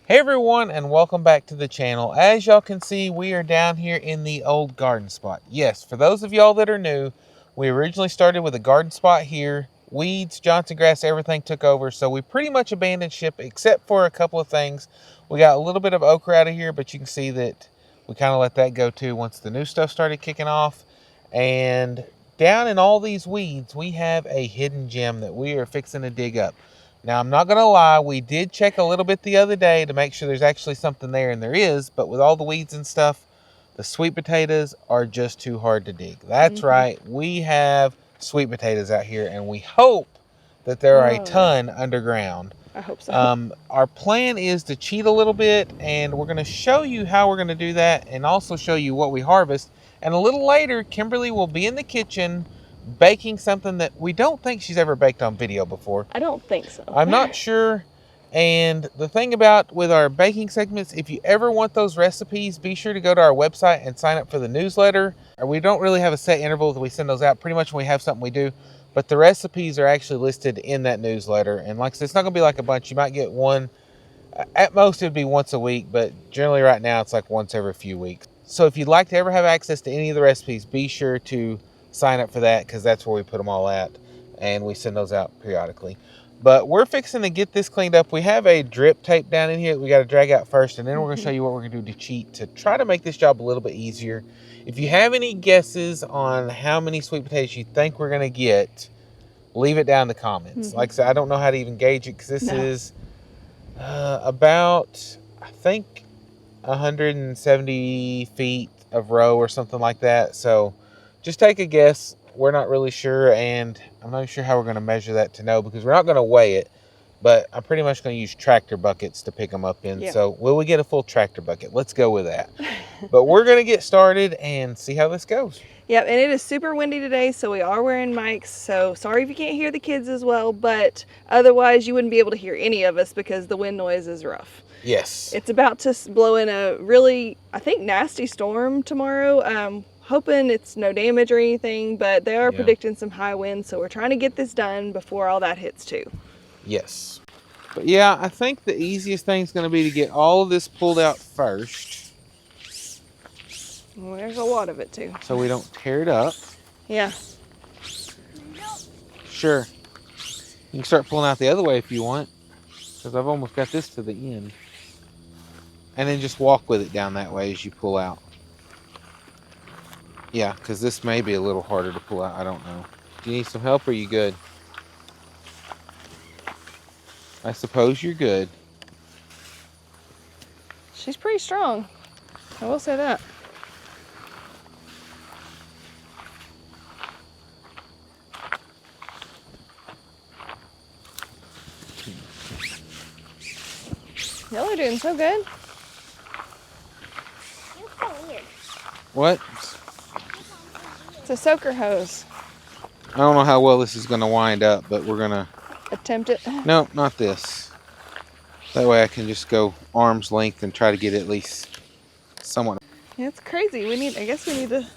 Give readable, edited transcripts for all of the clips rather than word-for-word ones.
Hey everyone, and welcome back to the channel. As y'all can see, we are down here in the old garden spot. Yes, for those of y'all that are new, we originally started with a garden spot here. Weeds, Johnson grass, everything took over, so we pretty much abandoned ship except for a couple of things. We got a little bit of okra out of here, but you can see that we kind of let that go too once the new stuff started kicking off. And down in all these weeds, we have a hidden gem that we are fixing to dig up. Now, I'm not going to lie, we did check a little bit the other day to make sure there's actually something there, and there is, but with all the weeds and stuff, the sweet potatoes are just too hard to dig. That's right, we have sweet potatoes out here, and we hope that there are a ton underground. I hope so. Our plan is to cheat a little bit, and we're going to show you how we're going to do that, and also show you what we harvest. And a little later, Kimberly will be in the kitchen baking something that we don't think she's ever baked on video before. I don't think so. I'm not sure. And the thing about with our baking segments, if you ever want those recipes, be sure to go to our website and sign up for the newsletter. We don't really have a set interval that we send those out. Pretty much when we have something we do. But the recipes are actually listed in that newsletter. And like I said, it's not going to be like a bunch. You might get one. At most, it would be once a week. But generally right now, it's like once every few weeks. So if you'd like to ever have access to any of the recipes, be sure to sign up for that, because that's where we put them all at, and we send those out periodically. But we're fixing to get this cleaned up. We have a drip tape down in here that we got to drag out first, and then we're going to show you what we're going to do to cheat to try to make this job a little bit easier. If you have any guesses on how many sweet potatoes you think we're going to get, leave it down in the comments. Like I said, I don't know how to even gauge it, because this is about, I think, 170 feet of row or something like that. So just take a guess. We're not really sure, and I'm not sure how we're going to measure that to know, because we're not going to weigh it, but I'm pretty much going to use tractor buckets to pick them up in. Yeah. So will we get a full tractor bucket? Let's go with that. But we're going to get started and see how this goes. Yep, and it is super windy today, so we are wearing mics, so sorry if you can't hear the kids as well, but otherwise you wouldn't be able to hear any of us because the wind noise is rough. Yes. It's about to blow in a really, I think, nasty storm tomorrow. Hoping it's no damage or anything, but they are predicting some high winds, so we're trying to get this done before all that hits too. Yes. But yeah, I think the easiest thing is going to be to get all of this pulled out first. Well, there's a lot of it too. So we don't tear it up. Yeah. Sure. You can start pulling out the other way if you want, because I've almost got this to the end. And then just walk with it down that way as you pull out. Yeah, because this may be a little harder to pull out. I don't know. Do you need some help, or are you good? I suppose you're good. She's pretty strong. I will say that. Y'all are doing so good. What? It's a soaker hose. I don't know how well this is going to wind up, but we're going to attempt it. No, not this. That way I can just go arm's length and try to get at least somewhat. Yeah, it's crazy. I guess we need to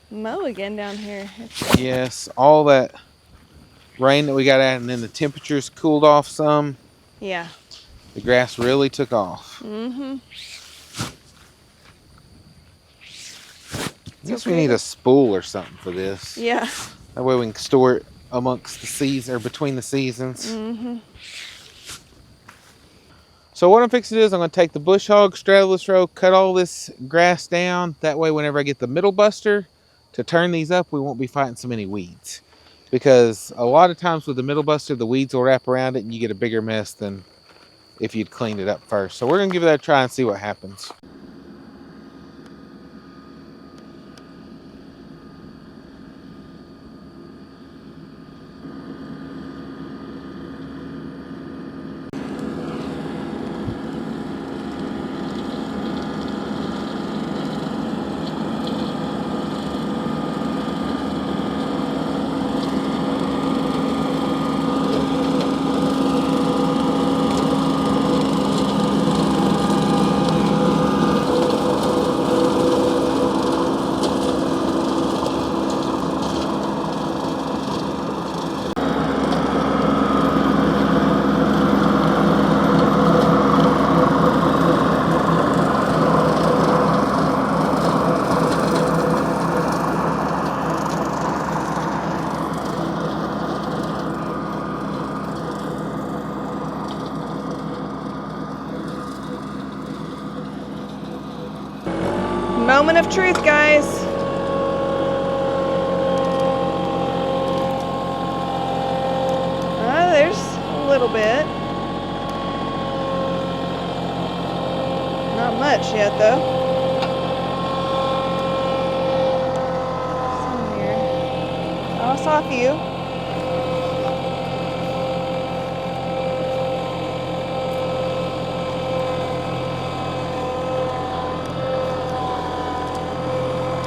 mow again down here. Yes, all that rain that we got at, and then the temperatures cooled off some. Yeah. The grass really took off. Mm-hmm. I guess we need a spool or something for this. Yeah. That way we can store it amongst the seasons, or between the seasons. Mm-hmm. So what I'm fixing to do is I'm going to take the bush hog, straddle this row, cut all this grass down. That way whenever I get the middle buster to turn these up, we won't be fighting so many weeds. Because a lot of times with the middle buster, the weeds will wrap around it and you get a bigger mess than if you'd cleaned it up first. So we're going to give that a try and see what happens. Moment of truth, guys. There's a little bit. Not much yet, though. Some here. Oh, I saw a few.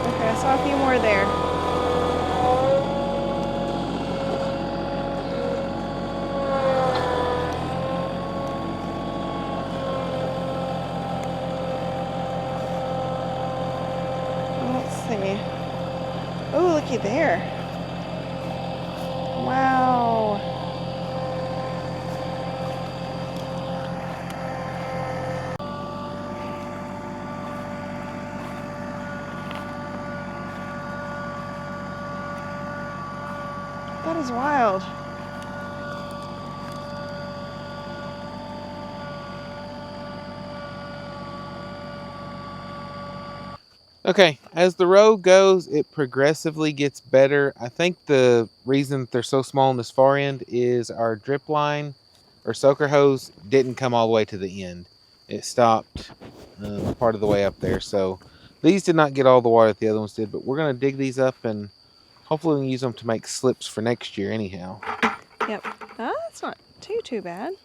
Okay, I saw a few more there. Oh, looky there. Wow. That is wild. Okay, as the road goes, it progressively gets better. I think the reason that they're so small on this far end is our drip line or soaker hose didn't come all the way to the end. It stopped part of the way up there. So these did not get all the water that the other ones did, but we're going to dig these up and hopefully we can use them to make slips for next year anyhow. Yep. That's not too bad.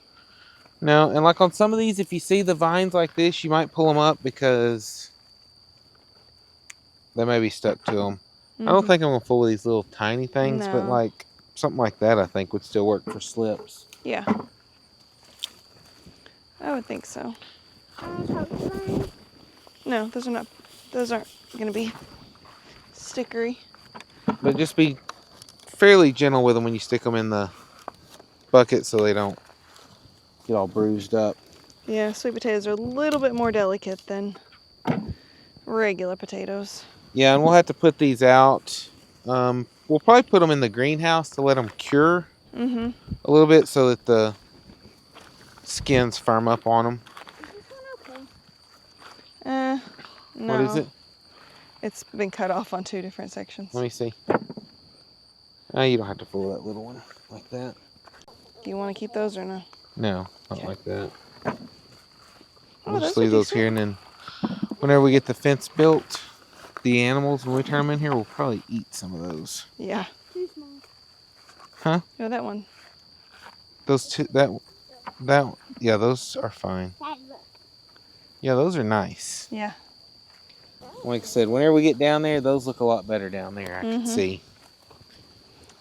No, and like on some of these, if you see the vines like this, you might pull them up because they may be stuck to them. I don't think I'm going to fool with these little tiny things, but like something like that I think would still work for slips. Yeah. I would think so. No, those aren't going to be stickery. But just be fairly gentle with them when you stick them in the bucket so they don't get all bruised up. Yeah, sweet potatoes are a little bit more delicate than regular potatoes. Yeah, and we'll have to put these out. We'll probably put them in the greenhouse to let them cure a little bit so that the skins firm up on them. No. What is it? It's been cut off on 2 different sections. Let me see. Oh, you don't have to fool that little one like that. Do you want to keep those or no? No, not like that. Oh, We'll just leave those here, and then whenever we get the fence built, the animals, when we turn them in here, we'll probably eat some of those. Yeah. Too small. Huh? No, that one. Those two, yeah, those are fine. Yeah, those are nice. Yeah. Like I said, whenever we get down there, those look a lot better down there, I can see.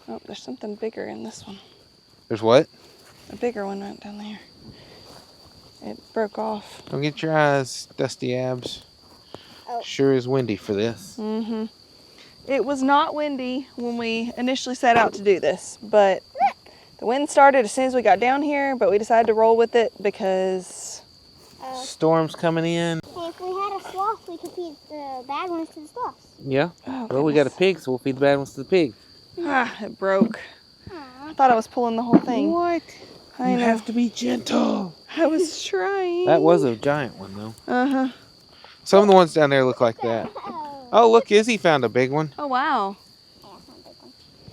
Oh, there's something bigger in this one. There's what? A bigger one right down there. It broke off. Don't get your eyes, dusty abs. Oh. Sure is windy for this. It was not windy when we initially set out to do this, but the wind started as soon as we got down here, but we decided to roll with it because... Storm's coming in. Hey, if we had a sloth, we could feed the bad ones to the sloths. Yeah. Oh, well, we got a pig, so we'll feed the bad ones to the pig. It broke. I thought I was pulling the whole thing. What? I You know. have to be gentle. I was trying. That was a giant one, though. Uh-huh. Some of the ones down there look like that. Oh, look, Izzy found a big one. Oh, wow.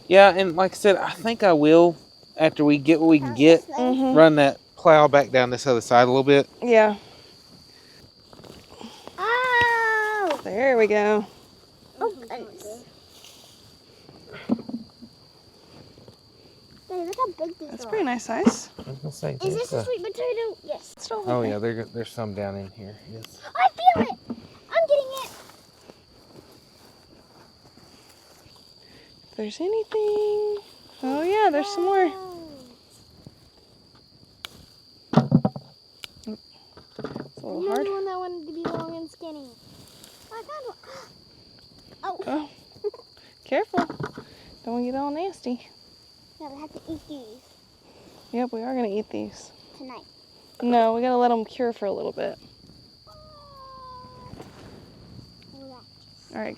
Yeah, and like I said, I think I will, after we get what we can get, run that plow back down this other side a little bit. Yeah. Oh! There we go. Oh, goodness. Hey, look how big these That's are. pretty nice size. I was gonna say, Is this a sweet potato? Yes. oh yeah, there's some down in here. Yes. I feel it! I'm getting it! If there's anything... Oh yeah, there's some more. It's a little hard. Another one that wanted to be long and skinny. I found one. Oh. Oh. Careful. Don't want to get all nasty. Yeah, we have to eat these Yep, we are going to eat these. tonight. No, we got to let them cure for a little bit. All right.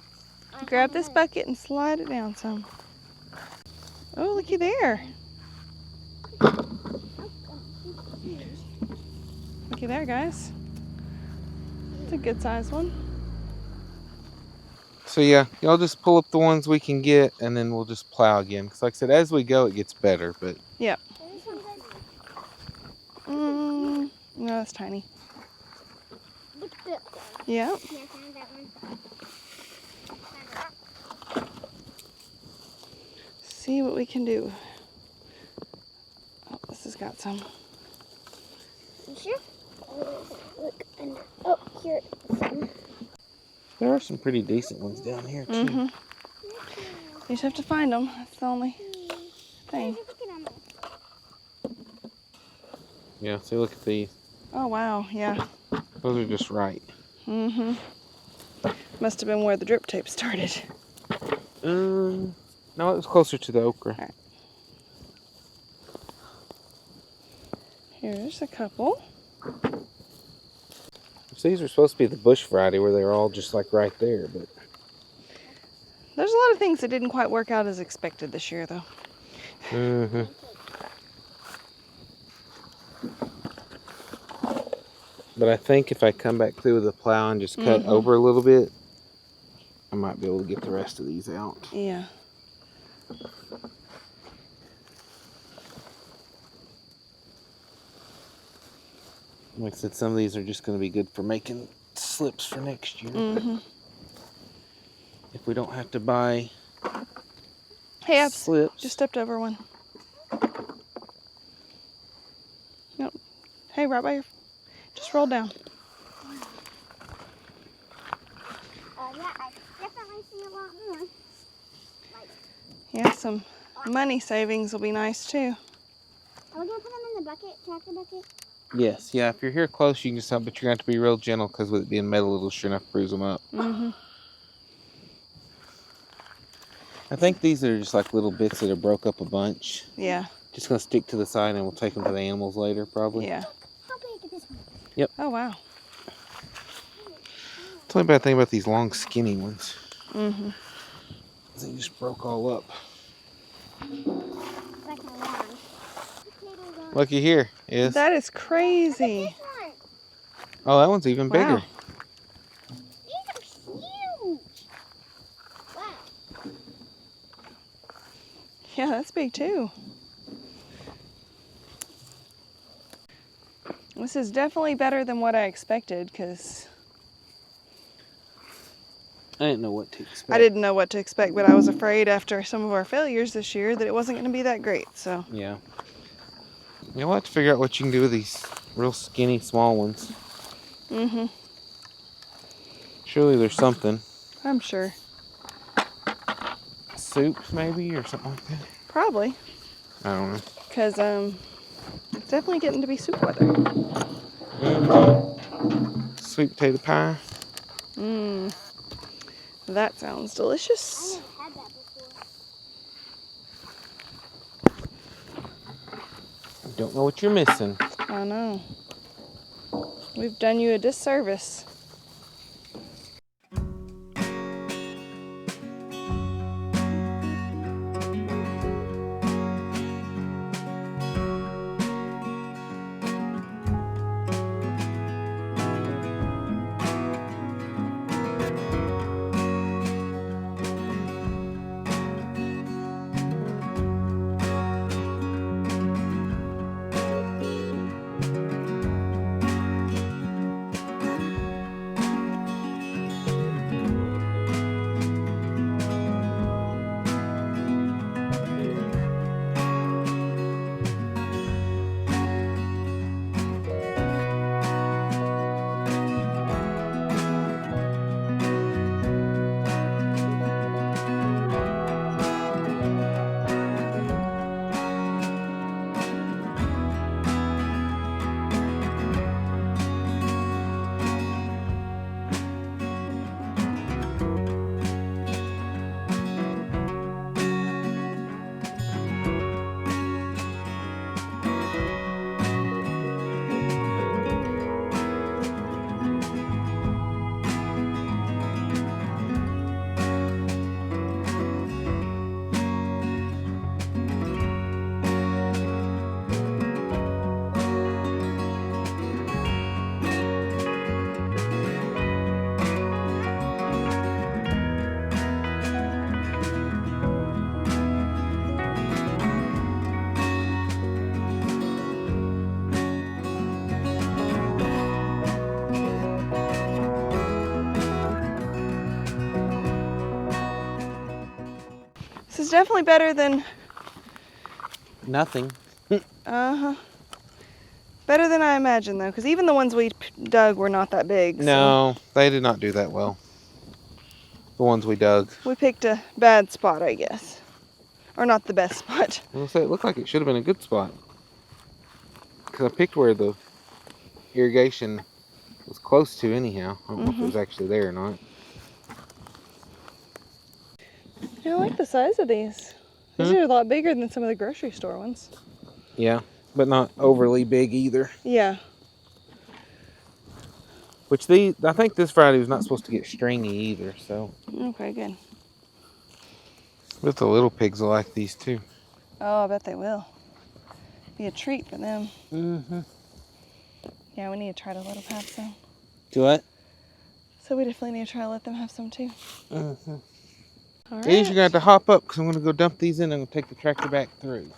Grab this bucket and slide it down some. Oh, looky there. Looky there, guys. It's a good sized one. So yeah, y'all just pull up the ones we can get, and then we'll just plow again. Because like I said, as we go, it gets better. But Yeah. No, that's tiny. Yeah. See what we can do. Oh, this has got some. You sure? Look, and oh, here some. there are some pretty decent ones down here too. Mm-hmm. You just have to find them. That's the only thing. Yeah, see, look at these. Oh wow, yeah. Those are just right. Mm-hmm. Must have been where the drip tape started. No, it was closer to the okra. All right. Here's a couple. These are supposed to be the bush variety where they're all just like right there, but There's a lot of things that didn't quite work out as expected this year, though. mm-hmm. But I think if I come back through with a plow and just cut over a little bit, I might be able to get the rest of these out. Yeah. Like I said, some of these are just going to be good for making slips for next year. Mm-hmm. If we don't have to buy Hey, I slips. just stepped over one. Nope. Hey, right by your... Just roll down. Yeah, I definitely see a lot more. Yeah, some money savings will be nice, too. Are we going to put them in the bucket, tractor bucket? Yes, yeah, if you're here close, you can just help, but you're going to have to be real gentle because with it being metal, it'll sure enough bruise them up. Mm-hmm. I think these are just like little bits that are broke up a bunch. Yeah. Just going to stick to the side and we'll take them to the animals later, probably. Yeah. How big is this one? Yep. Oh, wow. The only bad thing about these long, skinny ones Mm-hmm. is they just broke all up. Like my lawn. Looky here. Is. That is crazy. Oh, that one's even bigger. Wow. These are huge. Wow. Yeah, that's big, too. This is definitely better than what I expected, because... I didn't know what to expect. I didn't know what to expect, but I was afraid after some of our failures this year that it wasn't going to be that great, so... Yeah. You'll have to figure out what you can do with these real skinny, small ones. Mm-hmm. Surely there's something. I'm sure. Soup, maybe, or something like that. Probably. I don't know. Because, it's definitely getting to be soup weather. Sweet potato pie. Mmm. That sounds delicious. I haven't had that before. Don't know what you're missing. I know. We've done you a disservice. is definitely better than... Nothing. Uh-huh. Better than I imagined, though, because even the ones we dug were not that big. No, they did not do that well. The ones we dug. We picked a bad spot, I guess. Or not the best spot. I will say it looked like it should have been a good spot. Because I picked where the irrigation was close to anyhow. I don't know if it was actually there or not. I like the size of these. These are a lot bigger than some of the grocery store ones. Yeah, but not overly big either. Yeah. Which I think this variety was not supposed to get stringy either, so. Okay, good. But the little pigs will like these too. Oh, I bet they will. Be a treat for them. Mm-hmm. Yeah, we need to try to let them have some. Do what? So we definitely need to try to let them have some too. Mm-hmm. All right. You're gonna have to hop up because I'm gonna go dump these in and I'm gonna take the tractor back through.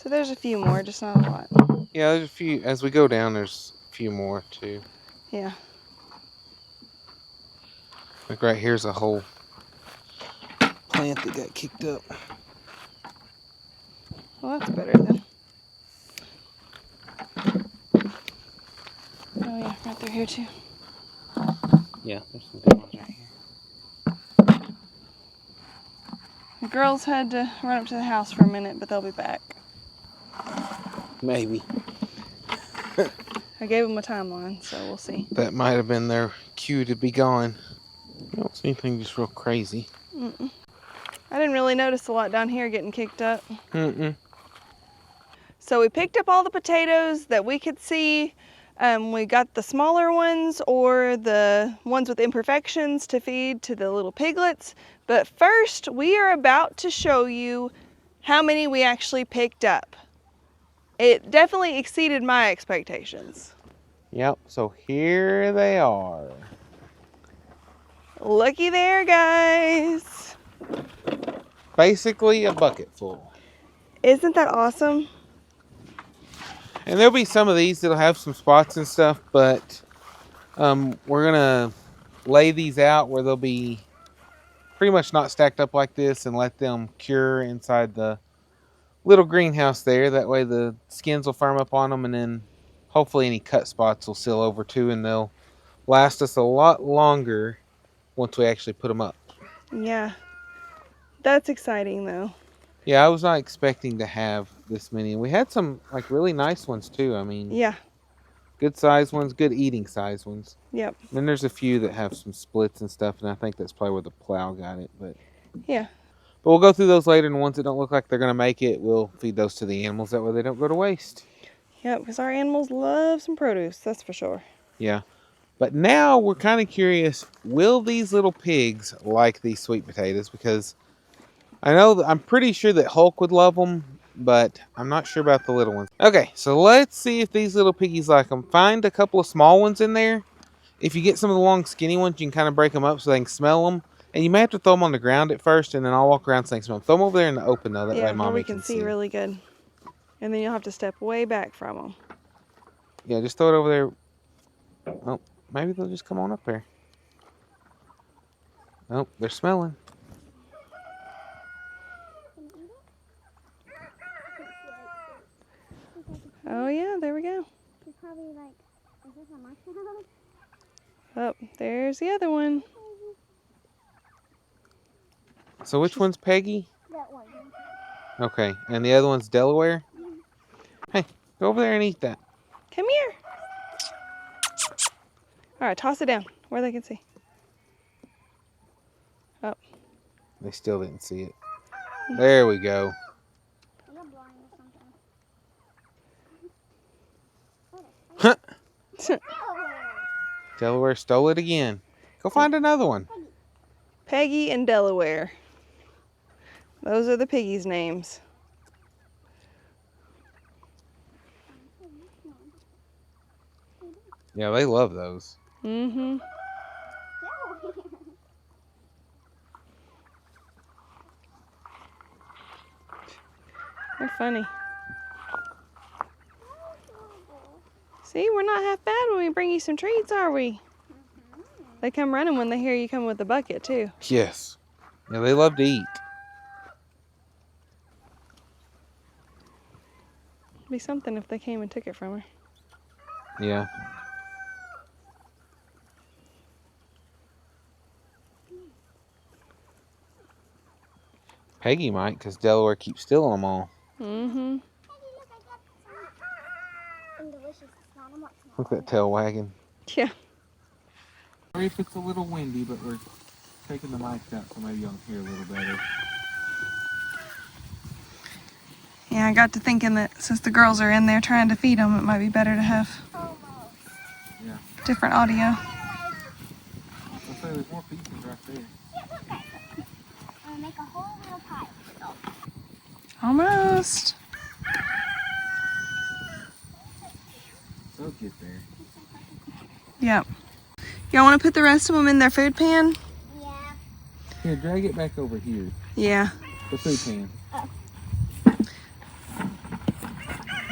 So there's a few more, just not a lot. Yeah, there's a few. As we go down, there's a few more too. Yeah. Like right here's a whole plant that got kicked up. Well, that's better then. Oh yeah, right through here too. Yeah, there's some good ones right here. The girls had to run up to the house for a minute, but they'll be back. Maybe. I gave them a timeline, so we'll see. That might have been their cue to be gone. I don't see anything just real crazy. Mm-mm. I didn't really notice a lot down here getting kicked up. Mm-mm. So we picked up all the potatoes that we could see. We got the smaller ones or the ones with imperfections to feed to the little piglets. But first, we are about to show you how many we actually picked up. It definitely exceeded my expectations. Yep, so here they are. Looky there, guys. Basically a bucket full. Isn't that awesome? And there'll be some of these that'll have some spots and stuff, but we're gonna lay these out where they'll be pretty much not stacked up like this and let them cure inside the little greenhouse there. That way the skins will firm up on them, and then hopefully any cut spots will seal over too, and they'll last us a lot longer once we actually put them up. Yeah, that's exciting though. Yeah, I was not expecting to have this many. We had some like really nice ones too. I mean, Yeah. good size ones, good eating size ones. Yep. And then there's a few that have some splits and stuff, and I think that's probably where the plow got it. But Yeah. But we'll go through those later, and the ones that don't look like they're going to make it, we'll feed those to the animals. That way they don't go to waste. Yep, because our animals love some produce, that's for sure. Yeah. But now we're kind of curious, will these little pigs like these sweet potatoes? Because I'm pretty sure that Hulk would love them, but I'm not sure about the little ones. Okay, so let's see if these little piggies like them. Find a couple of small ones in there. If you get some of the long skinny ones, you can kind of break them up so they can smell them. And you may have to throw them on the ground at first, and then I'll walk around saying smell them. Throw them over there in the open, though. That way Mommy we can see really good. And then you'll have to step way back from them. Yeah, just throw it over there. Oh, maybe they'll just come on up there. Oh, they're smelling. Oh yeah, there we go. It's probably like, is this a marshmallow? Oh, there's the other one. So which one's Peggy? That one. Okay, and the other one's Delaware? Hey, go over there and eat that. Come here. All right, toss it down where they can see. Oh. They still didn't see it. There we go. Delaware stole it again. Go find another one. Peggy and Delaware. Those are the piggies' names. Yeah, they love those. Mm-hmm. They're funny. See, we're not half bad when we bring you some treats, are we? They come running when they hear you come with a bucket, too. Yes. Yeah, they love to eat. It'd be something if they came and took it from her. Yeah. Peggy might, because Delaware keeps stealing them all. Mm-hmm. Look at that tail wagging. Yeah. Sorry if it's a little windy, but we're taking the mics out so maybe you'll hear a little better. Yeah, I got to thinking that since the girls are in there trying to feed them, it might be better to have Yeah. different audio. Let's say there's more pieces right there. I'm gonna make a whole little pie. Almost. They'll get there. Yep. Y'all want to put the rest of them in their food pan? Yeah. Here, drag it back over here. Yeah. The food pan.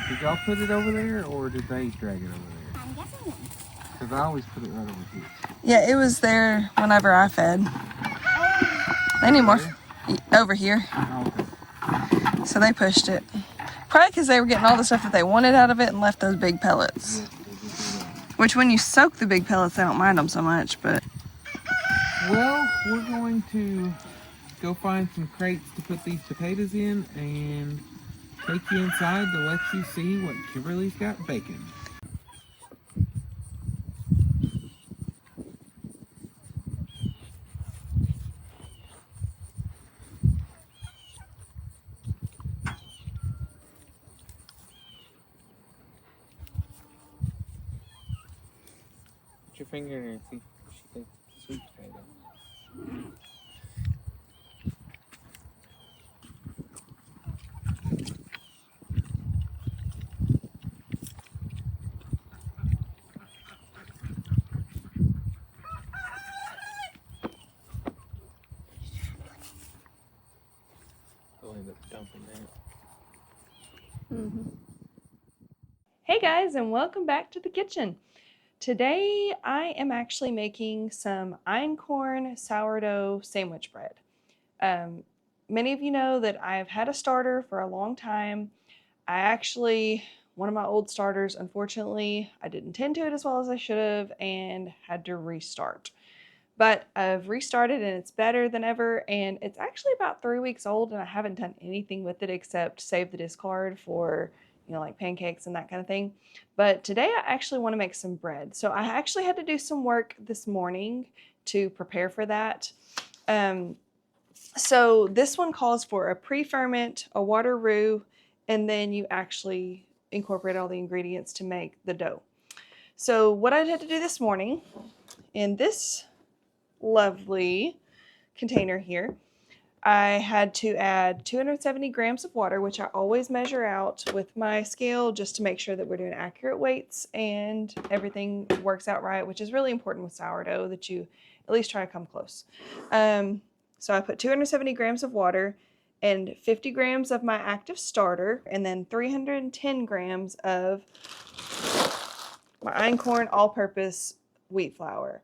Did y'all put it over there, or did they drag it over there? I'm guessing. Because I always put it right over here. Yeah, it was there whenever I fed. They need more over here. Oh, okay. So they pushed it. Probably because they were getting all the stuff that they wanted out of it and left those big pellets. Yes, they did do that. Which when you soak the big pellets, they don't mind them so much, but... Well, we're going to go find some crates to put these potatoes in and take you inside to let you see what Kimberly's got baking. Put your finger in there and see if she thinks it's a sweet potato. I'll end up dumping that. Mm-hmm. Hey guys, and welcome back to the kitchen. Today I am actually making some einkorn sourdough sandwich bread. Many of you know that I've had a starter for a long time. One of my old starters, unfortunately, I didn't tend to it as well as I should have and had to restart. But I've restarted and it's better than ever, and it's actually about 3 weeks old and I haven't done anything with it except save the discard for, like pancakes and that kind of thing. But today I actually want to make some bread. So I actually had to do some work this morning to prepare for that. So this one calls for a pre-ferment, a water roux, and then you actually incorporate all the ingredients to make the dough. So what I had to do this morning in this lovely container here, I had to add 270 grams of water, which I always measure out with my scale just to make sure that we're doing accurate weights and everything works out right, which is really important with sourdough, that you at least try to come close. So I put 270 grams of water and 50 grams of my active starter, and then 310 grams of my einkorn all-purpose wheat flour.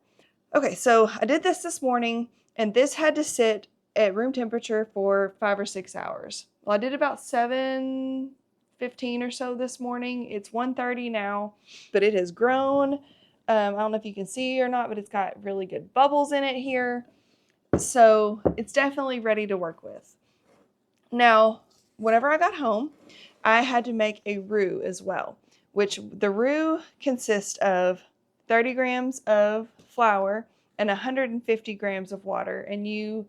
Okay, so I did this morning, and this had to sit at room temperature for 5 or 6 hours. Well, I did about 7:15 or so this morning. It's 1:30 now, but it has grown. I don't know if you can see or not, but it's got really good bubbles in it here. So it's definitely ready to work with. Now, whenever I got home, I had to make a roux as well, which the roux consists of 30 grams of flour and 150 grams of water. And you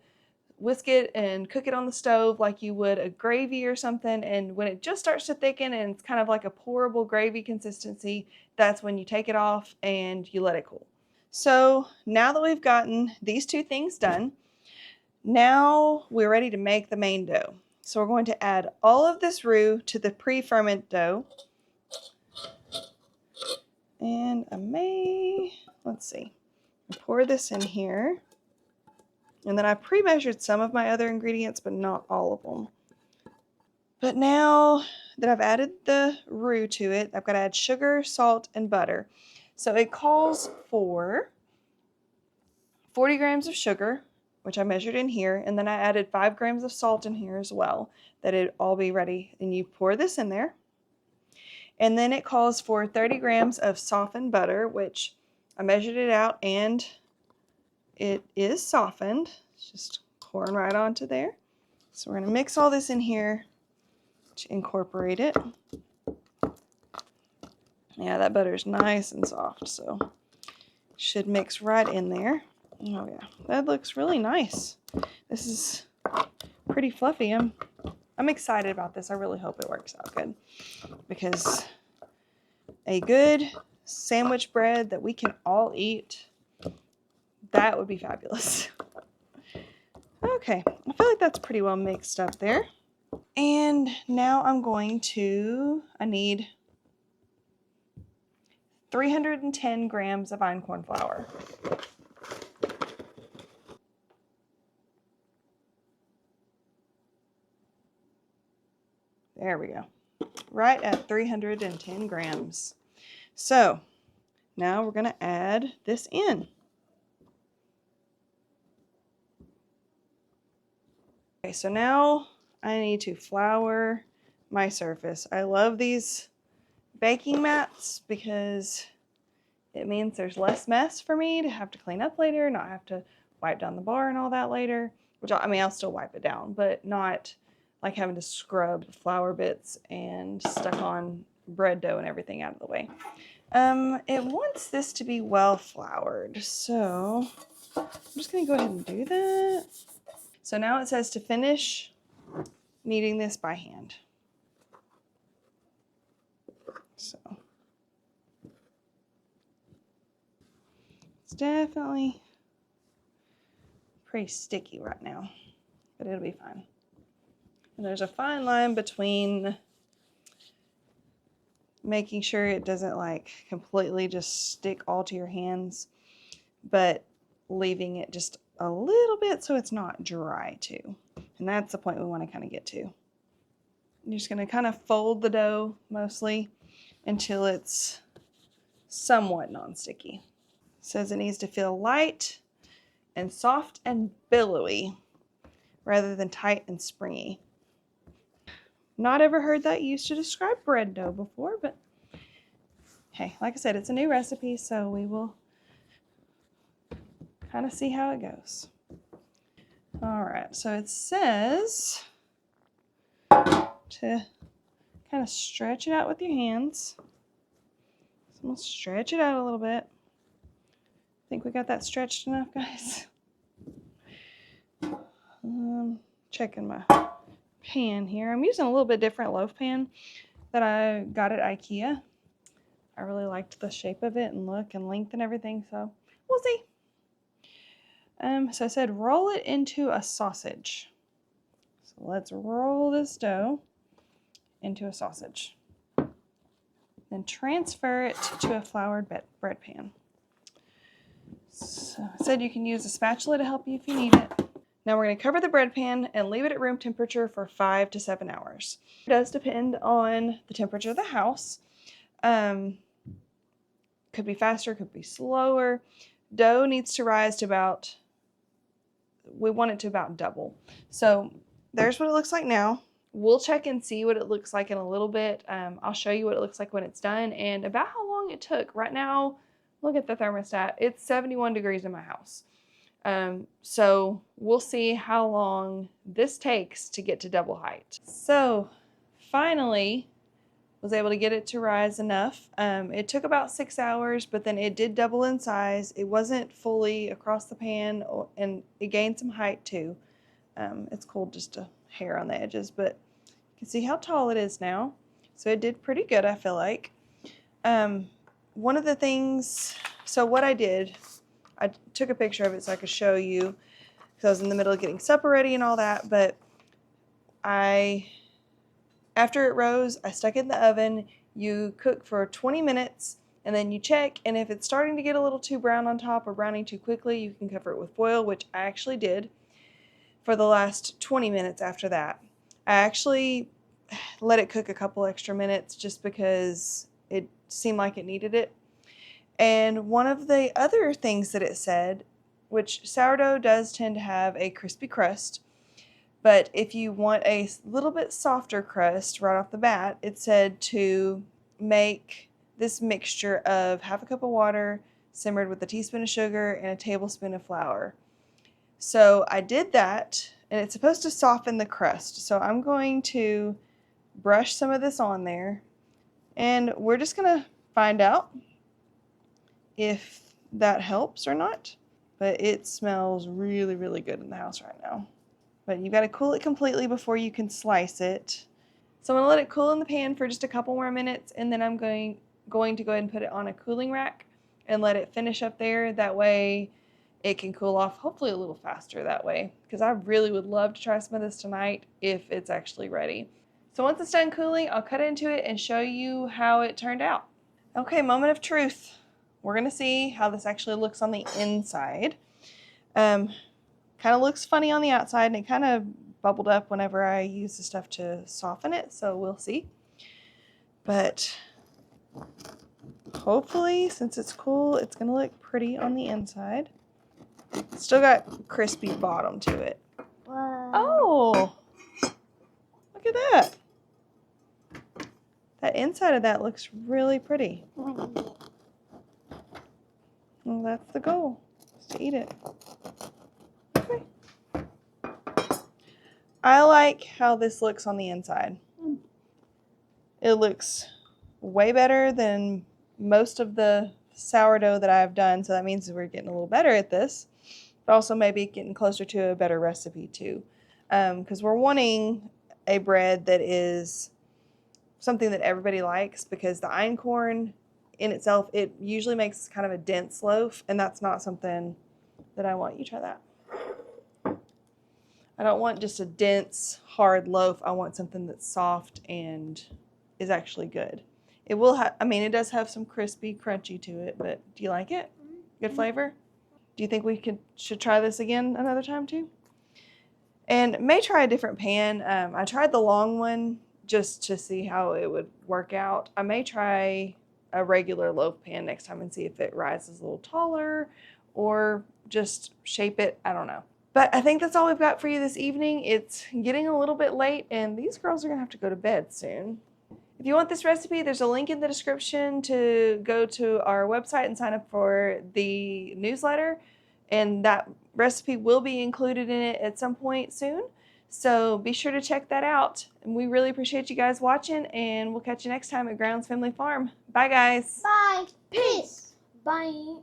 whisk it and cook it on the stove like you would a gravy or something. And when it just starts to thicken and it's kind of like a pourable gravy consistency, that's when you take it off and you let it cool. So now that we've gotten these two things done, now we're ready to make the main dough. So we're going to add all of this roux to the pre-ferment dough. And let's see, pour this in here. And then I pre-measured some of my other ingredients, but not all of them. But now that I've added the roux to it, I've got to add sugar, salt, and butter. So it calls for 40 grams of sugar, which I measured in here, and then I added 5 grams of salt in here as well, that it all be ready. And you pour this in there. And then it calls for 30 grams of softened butter, which I measured it out and it is softened. It's just pouring right onto there. So we're going to mix all this in here to incorporate it. Yeah, that butter is nice and soft, so should mix right in there. Oh yeah, that looks really nice. This is pretty fluffy. I'm excited about this. I really hope it works out good, because a good sandwich bread that we can all eat, that would be fabulous. Okay, I feel like that's pretty well mixed up there. And now I need 310 grams of einkorn flour. There we go. Right at 310 grams. So now we're going to add this in. Okay, so now I need to flour my surface. I love these baking mats because it means there's less mess for me to have to clean up later, not have to wipe down the bar and all that later, which I'll still wipe it down, but not like having to scrub flour bits and stuck on bread dough and everything out of the way. It wants this to be well floured, so I'm just going to go ahead and do that. So now it says to finish kneading this by hand. So it's definitely pretty sticky right now, but it'll be fine. And there's a fine line between making sure it doesn't like completely just stick all to your hands, but leaving it just a little bit so it's not dry too. And that's the point we want to kind of get to. You're just going to kind of fold the dough mostly until it's somewhat non-sticky. It says it needs to feel light and soft and billowy rather than tight and springy. Not ever heard that used to describe bread dough before, but hey, like I said, it's a new recipe, so we will kind of see how it goes. All right, so it says to kind of stretch it out with your hands. So I'm gonna stretch it out a little bit. Think we got that stretched enough, guys? Checking my pan here. I'm using a little bit different loaf pan that I got at IKEA. I really liked the shape of it and look and length and everything, so we'll see. So I said roll it into a sausage. So let's roll this dough into a sausage. Then transfer it to a floured bread pan. So I said you can use a spatula to help you if you need it. Now we're going to cover the bread pan and leave it at room temperature for 5 to 7 hours. It does depend on the temperature of the house. Could be faster, could be slower. Dough needs to rise to we want it to about double. So there's what it looks like now. We'll check and see what it looks like in a little bit. I'll show you what it looks like when it's done and about how long it took. Right now, look at the thermostat. It's 71 degrees in my house. So we'll see how long this takes to get to double height. So finally was able to get it to rise enough. It took about 6 hours, but then it did double in size. It wasn't fully across the pan and it gained some height too. It's cool just a hair on the edges, but you can see how tall it is now. So it did pretty good, I feel like. One of the things, so what I did, I took a picture of it so I could show you, because I was in the middle of getting supper ready and all that, but after it rose, I stuck it in the oven. You cook for 20 minutes, and then you check, and if it's starting to get a little too brown on top or browning too quickly, you can cover it with foil, which I actually did for the last 20 minutes after that. I actually let it cook a couple extra minutes just because it seemed like it needed it. And one of the other things that it said, which sourdough does tend to have a crispy crust, but if you want a little bit softer crust right off the bat, it said to make this mixture of half a cup of water simmered with a teaspoon of sugar and a tablespoon of flour. So I did that, and it's supposed to soften the crust. So I'm going to brush some of this on there, and we're just going to find out if that helps or not. But it smells really, really good in the house right now. But you've got to cool it completely before you can slice it. So I'm going to let it cool in the pan for just a couple more minutes, and then I'm going to go ahead and put it on a cooling rack and let it finish up there. That way it can cool off hopefully a little faster that way, because I really would love to try some of this tonight if it's actually ready. So once it's done cooling, I'll cut into it and show you how it turned out. Okay, moment of truth. We're going to see how this actually looks on the inside. Kind of looks funny on the outside, and it kind of bubbled up whenever I used the stuff to soften it, so we'll see. But hopefully, since it's cool, it's going to look pretty on the inside. Still got crispy bottom to it. Wow. Oh, look at that. That inside of that looks really pretty. Well, that's the goal, is to eat it. Okay. I like how this looks on the inside. It looks way better than most of the sourdough that I've done, so that means we're getting a little better at this, but also maybe getting closer to a better recipe too, because we're wanting a bread that is something that everybody likes, because the einkorn in itself, it usually makes kind of a dense loaf, and that's not something that I want. You try that. I don't want just a dense, hard loaf. I want something that's soft and is actually good. It will have, I mean, it does have some crispy, crunchy to it, but do you like it? Good flavor? Do you think we should try this again another time too? And may try a different pan. I tried the long one just to see how it would work out. I may try a regular loaf pan next time and see if it rises a little taller or just shape it. I don't know. But I think that's all we've got for you this evening. It's getting a little bit late, and these girls are going to have to go to bed soon. If you want this recipe, there's a link in the description to go to our website and sign up for the newsletter. And that recipe will be included in it at some point soon. So be sure to check that out. And we really appreciate you guys watching, and we'll catch you next time at Grounds Family Farm. Bye, guys. Bye. Peace. Bye.